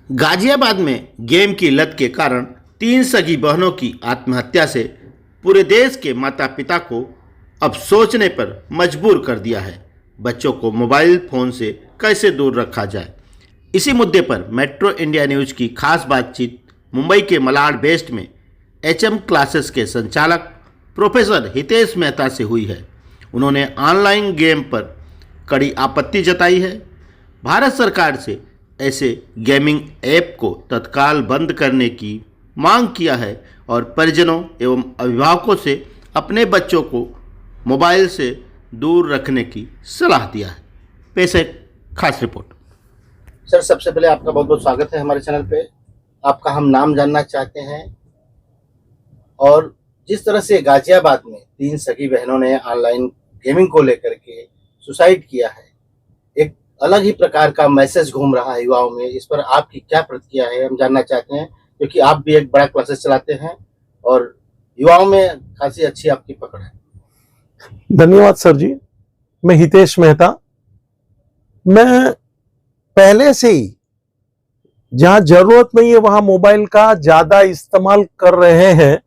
गाजियाबाद में गेम की लत के कारण 3 सगी बहनों की आत्महत्या से पूरे देश के माता पिता को अब सोचने पर मजबूर कर दिया है। बच्चों को मोबाइल फ़ोन से कैसे दूर रखा जाए, इसी मुद्दे पर मेट्रो इंडिया न्यूज़ की खास बातचीत मुंबई के मलाड वेस्ट में एचएम क्लासेस के संचालक प्रोफेसर हितेश मेहता से हुई है। उन्होंने ऑनलाइन गेम पर कड़ी आपत्ति जताई है, भारत सरकार से ऐसे गेमिंग ऐप को तत्काल बंद करने की मांग किया है और परिजनों एवं अभिभावकों से अपने बच्चों को मोबाइल से दूर रखने की सलाह दिया है। पेश है खास रिपोर्ट। सर, सबसे पहले आपका बहुत बहुत स्वागत है हमारे चैनल पे। आपका हम नाम जानना चाहते हैं और जिस तरह से गाजियाबाद में 3 सगी बहनों ने ऑनलाइन गेमिंग को लेकर के सुसाइड किया है, एक अलग ही प्रकार का मैसेज घूम रहा है युवाओं में। इस पर आपकी क्या प्रतिक्रिया है, हम जानना चाहते हैं, क्योंकि आप भी एक बड़ा क्लासेस चलाते हैं और युवाओं में खासी अच्छी आपकी पकड़ है। धन्यवाद सर जी। मैं हितेश मेहता। मैं पहले से ही जहां जरूरत नहीं है वहां मोबाइल का ज्यादा इस्तेमाल कर रहे हैं,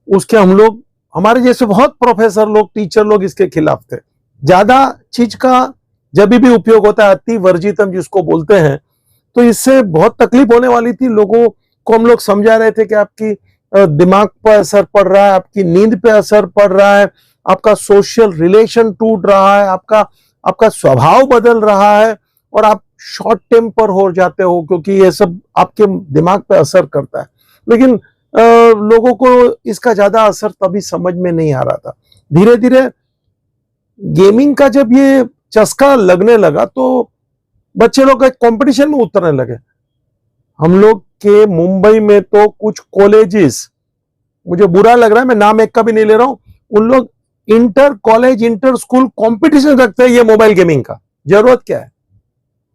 उसके हम लोग, हमारे जैसे बहुत प्रोफेसर लोग, टीचर लोग इसके खिलाफ थे। ज्यादा चीज का जब भी उपयोग होता है, अति वर्जितम जिसको बोलते हैं, तो इससे बहुत तकलीफ होने वाली थी। लोगों को हम लोग समझा रहे थे कि आपकी दिमाग पर असर पड़ रहा है, आपकी नींद पे असर पड़ रहा है, आपका सोशल रिलेशन टूट रहा है, आपका स्वभाव बदल रहा है और आप शॉर्ट टेम्पर हो जाते हो, क्योंकि ये सब आपके दिमाग पे असर करता है। लेकिन लोगों को इसका ज्यादा असर तभी समझ में नहीं आ रहा था। धीरे धीरे गेमिंग का जब ये चस्का लगने लगा तो बच्चे लोग एक कंपटीशन में उतरने लगे। हम लोग के मुंबई में तो कुछ कॉलेजेस, मुझे बुरा लग रहा है, मैं नाम एक का भी नहीं ले रहा हूं, उन लोग inter college, inter school competition रखते हैं ये मोबाइल गेमिंग का। जरूरत क्या है?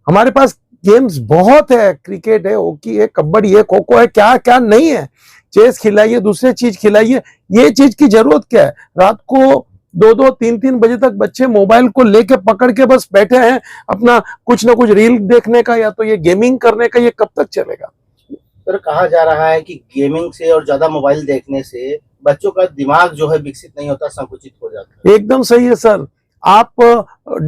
हमारे पास गेम्स बहुत है, क्रिकेट है, हॉकी है, कबड्डी है, खो खो है, क्या क्या नहीं है। चेस खिलाइए, दूसरे चीज खिलाइए, ये चीज की जरूरत क्या है? रात को 2-2, 3-3 बजे तक बच्चे मोबाइल को लेके पकड़ के बस बैठे हैं अपना कुछ ना कुछ रील देखने का या तो ये गेमिंग करने का। ये कब तक चलेगा? सर, कहा जा रहा है कि गेमिंग से और ज्यादा मोबाइल देखने से बच्चों का दिमाग जो है विकसित नहीं होता, संकुचित हो जाता है। एकदम सही है सर। आप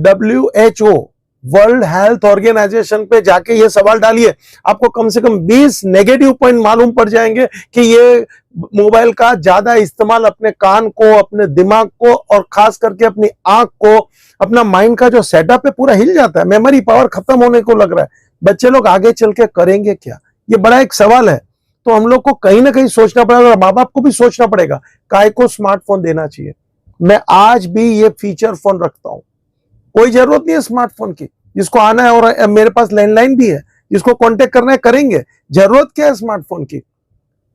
WHO, वर्ल्ड हेल्थ ऑर्गेनाइजेशन पे जाके ये सवाल डालिए, आपको कम से कम 20 नेगेटिव पॉइंट मालूम पड़ जाएंगे कि ये मोबाइल का ज्यादा इस्तेमाल अपने कान को, अपने दिमाग को और खास करके अपनी आंख को, अपना माइंड का जो सेटअप है पूरा हिल जाता है। मेमोरी पावर खत्म होने को लग रहा है। बच्चे लोग आगे चल के करेंगे क्या? ये बड़ा एक सवाल है। तो हम लोग को कहीं ना कहीं सोचना पड़ेगा और माँ बाप को भी सोचना पड़ेगा काय को स्मार्टफोन देना चाहिए। मैं आज भी ये फीचर फोन रखता हूं, कोई जरूरत नहीं है स्मार्टफोन की। जिसको आना है, और मेरे पास लैंडलाइन भी है, जिसको कांटेक्ट करना है करेंगे। जरूरत क्या है स्मार्टफोन की?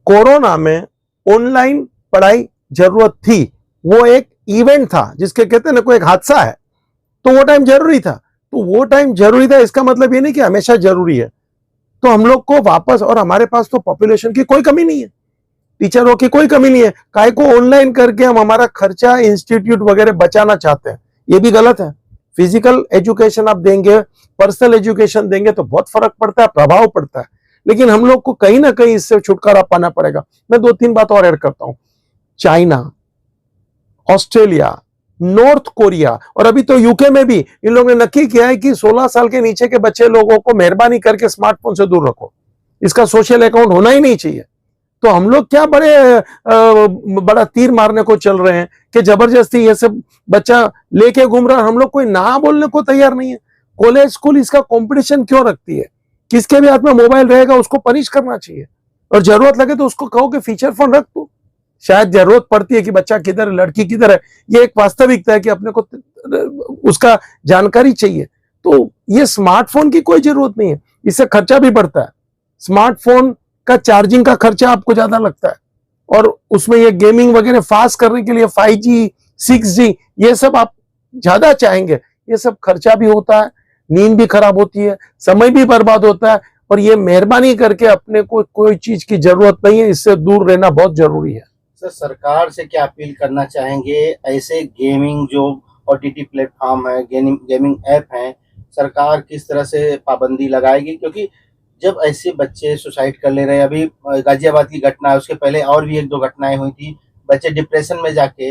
कोरोना में ऑनलाइन पढ़ाई जरूरत थी, वो एक इवेंट था, जिसके कहते हैं ना, कोई एक हादसा है, तो वो टाइम जरूरी था। तो वो टाइम जरूरी था, इसका मतलब ये नहीं कि हमेशा जरूरी है। तो हम लोग को वापस, और हमारे पास तो पॉपुलेशन की कोई कमी नहीं है, टीचरों की कोई कमी नहीं है, काय को ऑनलाइन करके हम हमारा खर्चा इंस्टीट्यूट वगैरह बचाना चाहते हैं? ये भी गलत है। फिजिकल एजुकेशन आप देंगे, पर्सनल एजुकेशन देंगे तो बहुत फर्क पड़ता है, प्रभाव पड़ता है। लेकिन हम लोग को कहीं ना कहीं इससे छुटकारा पाना पड़ेगा। मैं 2-3 बात और ऐड करता हूं। चाइना, ऑस्ट्रेलिया, नॉर्थ कोरिया और अभी तो यूके में भी इन लोगों ने नक्की किया है कि 16 साल के नीचे के बच्चे लोगों को मेहरबानी करके स्मार्टफोन से दूर रखो, इसका सोशल अकाउंट होना ही नहीं चाहिए। तो हम लोग क्या बड़ा तीर मारने को चल रहे हैं कि जबरदस्ती ये सब बच्चा लेके घूम रहा है? हम लोग कोई ना बोलने को तैयार नहीं है। कॉलेज स्कूल इसका कंपटीशन क्यों रखती है? किसके भी हाथ में मोबाइल रहेगा उसको पनिश करना चाहिए, और जरूरत लगे तो उसको कहो कि फीचर फोन रख दो। शायद जरूरत पड़ती है कि बच्चा किधर है, लड़की किधर है, ये एक वास्तविकता है कि अपने को उसका जानकारी चाहिए। तो ये स्मार्टफोन की कोई जरूरत नहीं है, इससे खर्चा भी बढ़ता है। स्मार्टफोन का चार्जिंग का खर्चा आपको ज्यादा लगता है, और उसमें ये गेमिंग वगैरह फास्ट करने के लिए 5G 6G ये सब आप ज्यादा चाहेंगे, ये सब खर्चा भी होता है, नींद भी खराब होती है, समय भी बर्बाद होता है। और ये मेहरबानी करके अपने को कोई चीज की जरूरत नहीं है, इससे दूर रहना बहुत जरूरी है। सर, सरकार से क्या अपील करना चाहेंगे? ऐसे गेमिंग जो OTT प्लेटफॉर्म है, गेमिंग ऐप हैं, सरकार किस तरह से पाबंदी लगाएगी? क्योंकि जब ऐसे बच्चे सुसाइड कर ले रहे हैं, अभी गाजियाबाद की घटना है, उसके पहले और भी एक दो घटनाएं हुई थी, बच्चे डिप्रेशन में जाके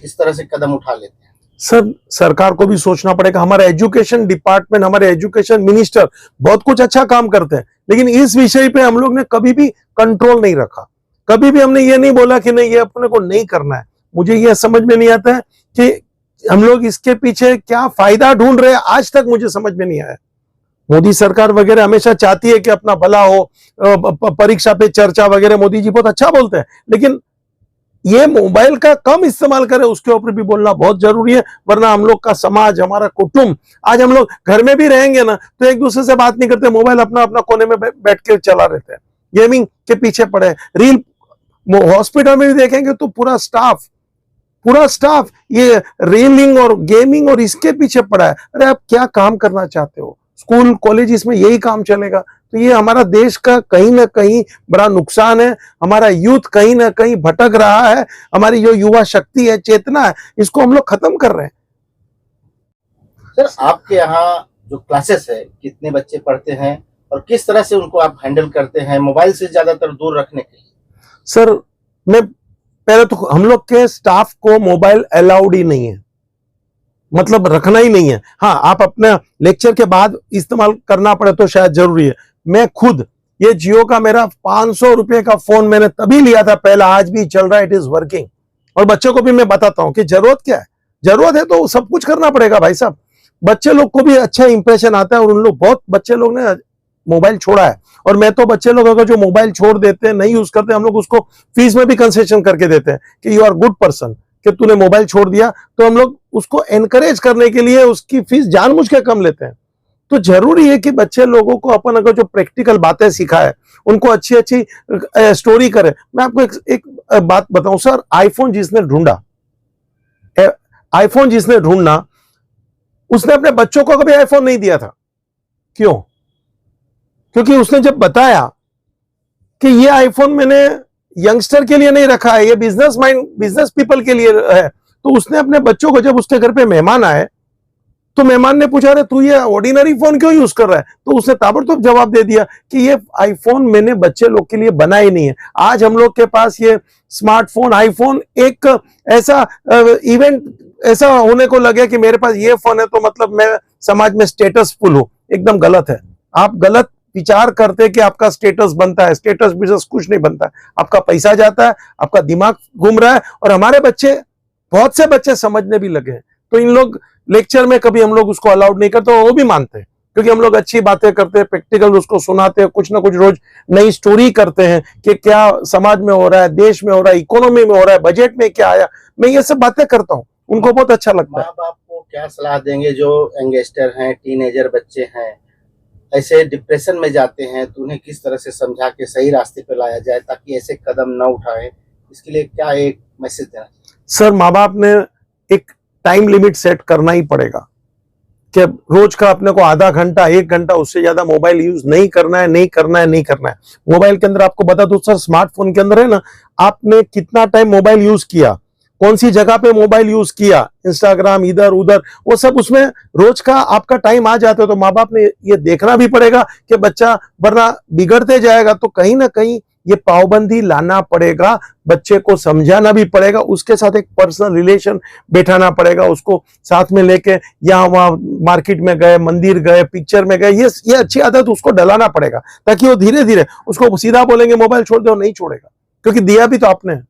इस तरह से कदम उठा लेते हैं। सर, सरकार को भी सोचना पड़ेगा। हमारे एजुकेशन डिपार्टमेंट, हमारे एजुकेशन मिनिस्टर बहुत कुछ अच्छा काम करते हैं, लेकिन इस विषय पे हम लोग ने कभी भी कंट्रोल नहीं रखा। कभी भी हमने ये नहीं बोला कि नहीं, ये अपने को नहीं करना है। मुझे ये समझ में नहीं आता है कि हम लोग इसके पीछे क्या फायदा ढूंढ रहे हैं, आज तक मुझे समझ में नहीं आया। मोदी सरकार वगैरह हमेशा चाहती है कि अपना भला हो, परीक्षा पे चर्चा वगैरह मोदी जी बहुत अच्छा बोलते हैं, लेकिन ये मोबाइल का कम इस्तेमाल करें उसके ऊपर भी बोलना बहुत जरूरी है। वरना हम लोग का समाज, हमारा कुटुंब, आज हम लोग घर में भी रहेंगे ना तो एक दूसरे से बात नहीं करते, मोबाइल अपना अपना कोने में बैठ के चला रहते हैं, गेमिंग के पीछे पड़े। रील, हॉस्पिटल में भी देखेंगे तो पूरा स्टाफ ये रीलिंग और गेमिंग और इसके पीछे पड़ा है। अरे आप क्या काम करना चाहते हो? स्कूल कॉलेज इसमें यही काम चलेगा तो ये हमारा देश का कहीं ना कहीं बड़ा नुकसान है। हमारा यूथ कहीं ना कहीं भटक रहा है। हमारी जो युवा शक्ति है, चेतना है, इसको हम लोग खत्म कर रहे हैं। सर, आपके यहाँ जो क्लासेस है, कितने बच्चे पढ़ते हैं और किस तरह से उनको आप हैंडल करते हैं मोबाइल से ज्यादातर दूर रखने के लिए? सर, मैं पहले तो हम लोग के स्टाफ को मोबाइल अलाउड ही नहीं है, मतलब रखना ही नहीं है। हाँ, आप अपने लेक्चर के बाद इस्तेमाल करना पड़े तो शायद जरूरी है। मैं खुद ये जियो का मेरा 500 रुपए का फोन मैंने तभी लिया था पहला, आज भी चल रहा है, इट इज वर्किंग। और बच्चों को भी मैं बताता हूं कि जरूरत क्या है। जरूरत है तो सब कुछ करना पड़ेगा भाई साहब। बच्चे लोग को भी अच्छा इंप्रेशन आता है और उन लोग, बहुत बच्चे लोग ने मोबाइल छोड़ा है। और मैं तो बच्चे लोग अगर जो मोबाइल छोड़ देते हैं, नहीं यूज करते, हम लोग उसको फीस में भी कंसेशन करके देते हैं कि यू आर गुड पर्सन, कि तूने मोबाइल छोड़ दिया। तो हम लोग उसको एनकरेज करने के लिए उसकी फीस जानबूझ के कम लेते हैं। तो जरूरी है कि बच्चे लोगों को अपन अगर जो प्रैक्टिकल बातें सिखाए, उनको अच्छी अच्छी स्टोरी करे। मैं आपको एक बात बताऊं सर, आईफोन जिसने ढूंढना, उसने अपने बच्चों को कभी आईफोन नहीं दिया था। क्यों? क्योंकि उसने जब बताया कि ये आईफोन मैंने यंगस्टर के लिए नहीं रखा है, ये बिजनेस पीपल के लिए है, तो उसने अपने बच्चों को, जब उसके घर पे मेहमान आए तो मेहमान ने पूछा, अरे तू ये ऑर्डिनरी फोन क्यों यूज कर रहा है? तो उसने ताबड़तोड़ जवाब दे दिया कि ये आईफोन मैंने बच्चे लोग के लिए बना ही नहीं है। आज हम लोग के पास ये स्मार्टफोन, आईफोन एक ऐसा इवेंट ऐसा होने को लगे कि मेरे पास ये फोन है तो मतलब मैं समाज में स्टेटसफुल हूं। एकदम गलत है। आप गलत विचार करते कि आपका स्टेटस बनता है। स्टेटस बिजनेस कुछ नहीं बनता है। आपका पैसा जाता है, आपका दिमाग घूम रहा है। और हमारे बच्चे, बहुत से बच्चे समझने भी लगे हैं। तो इन लोग लेक्चर में कभी हम लोग उसको अलाउड नहीं करते, वो भी मानते हैं, क्योंकि हम लोग अच्छी बातें करते हैं, प्रैक्टिकल उसको सुनाते हैं, कुछ ना कुछ रोज नई स्टोरी करते हैं कि क्या समाज में हो रहा है, देश में हो रहा है, इकोनॉमी में हो रहा है, बजट में क्या आया। मैं ये सब बातें करता हूँ, उनको बहुत अच्छा लगता है। माँ बाप को क्या सलाह देंगे जो यंगस्टर हैं, टीनेजर बच्चे हैं, ऐसे डिप्रेशन में जाते हैं, तो उन्हें किस तरह से समझा के सही रास्ते पे लाया जाए ताकि ऐसे कदम न उठाएं? इसके लिए क्या एक मैसेज देना चाहिए? सर, माँ बाप ने एक टाइम लिमिट सेट करना ही पड़ेगा कि रोज का अपने को आधा घंटा, 1 घंटा, उससे ज्यादा मोबाइल यूज नहीं करना है। मोबाइल के अंदर आपको बता दो सर, स्मार्टफोन के अंदर है ना, आपने कितना टाइम मोबाइल यूज किया, कौन सी जगह पे मोबाइल यूज किया, इंस्टाग्राम, इधर उधर, वो सब उसमें रोज का आपका टाइम आ जाता है। तो माँ बाप ने ये देखना भी पड़ेगा कि बच्चा वरना बिगड़ते जाएगा। तो कहीं ना कहीं ये पाबंदी लाना पड़ेगा, बच्चे को समझाना भी पड़ेगा, उसके साथ एक पर्सनल रिलेशन बैठाना पड़ेगा, उसको साथ में लेके यहाँ वहां मार्केट में गए, मंदिर गए, पिक्चर में गए, ये अच्छी आदत उसको डलाना पड़ेगा, ताकि वो धीरे धीरे, उसको सीधा बोलेंगे मोबाइल छोड़ दो, नहीं छोड़ेगा, क्योंकि दिया भी तो आपने है।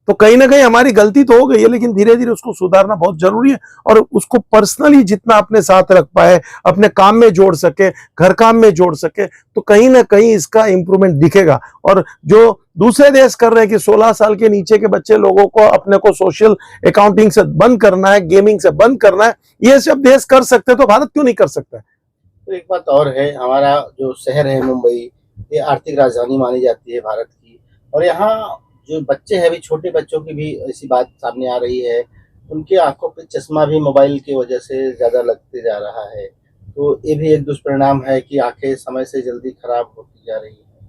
तो कहीं ना कहीं हमारी गलती तो हो गई है, लेकिन धीरे धीरे उसको सुधारना बहुत जरूरी है। और उसको पर्सनली जितना अपने साथ रख पाए, अपने काम में जोड़ सके, घर काम में जोड़ सके, तो कहीं ना कहीं इसका इंप्रूवमेंट दिखेगा। और जो दूसरे देश कर रहे हैं कि 16 साल के नीचे के बच्चे लोगों को अपने को सोशल अकाउंटिंग से बंद करना है, गेमिंग से बंद करना है, ये सब देश कर सकते, तो भारत क्यों नहीं कर सकता? तो एक बात और है, हमारा जो शहर है मुंबई, ये आर्थिक राजधानी मानी जाती है भारत की, और यहाँ जो बच्चे हैं, अभी छोटे बच्चों की भी ऐसी बात सामने आ रही है, उनकी आंखों पे चश्मा भी मोबाइल की वजह से ज़्यादा लगते जा रहा है। तो ये भी एक दुष्परिणाम है कि आंखें समय से जल्दी खराब होती जा रही हैं।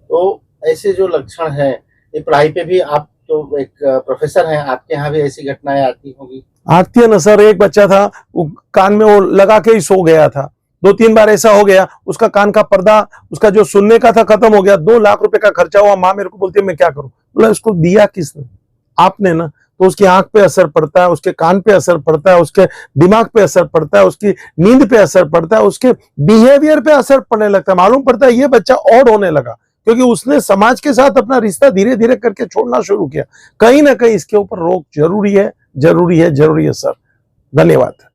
तो ऐसे जो लक्षण हैं, ये पढ़ाई पे भी, आप तो एक प्रोफेसर हैं, आपके यहाँ भी ऐसी घटनाएं आती होंगी? आती है ना सर। एक बच्चा था, वो कान में वो लगा के ही सो गया था, 2-3 बार ऐसा हो गया, उसका कान का पर्दा, उसका जो सुनने का था खत्म हो गया, 2 लाख रुपए का खर्चा हुआ। माँ मेरे को बोलती है मैं क्या करूं? बोला उसको दिया किसने? आपने ना। तो उसकी आंख पे असर पड़ता है, उसके कान पे असर पड़ता है, उसके दिमाग पे असर पड़ता है, उसकी नींद पे असर पड़ता है, उसके बिहेवियर पे असर पड़ने लगता है। मालूम पड़ता है ये बच्चा ऑड होने लगा क्योंकि उसने समाज के साथ अपना रिश्ता धीरे धीरे करके छोड़ना शुरू किया। कहीं ना कहीं इसके ऊपर रोक जरूरी है, जरूरी है, जरूरी है सर। धन्यवाद।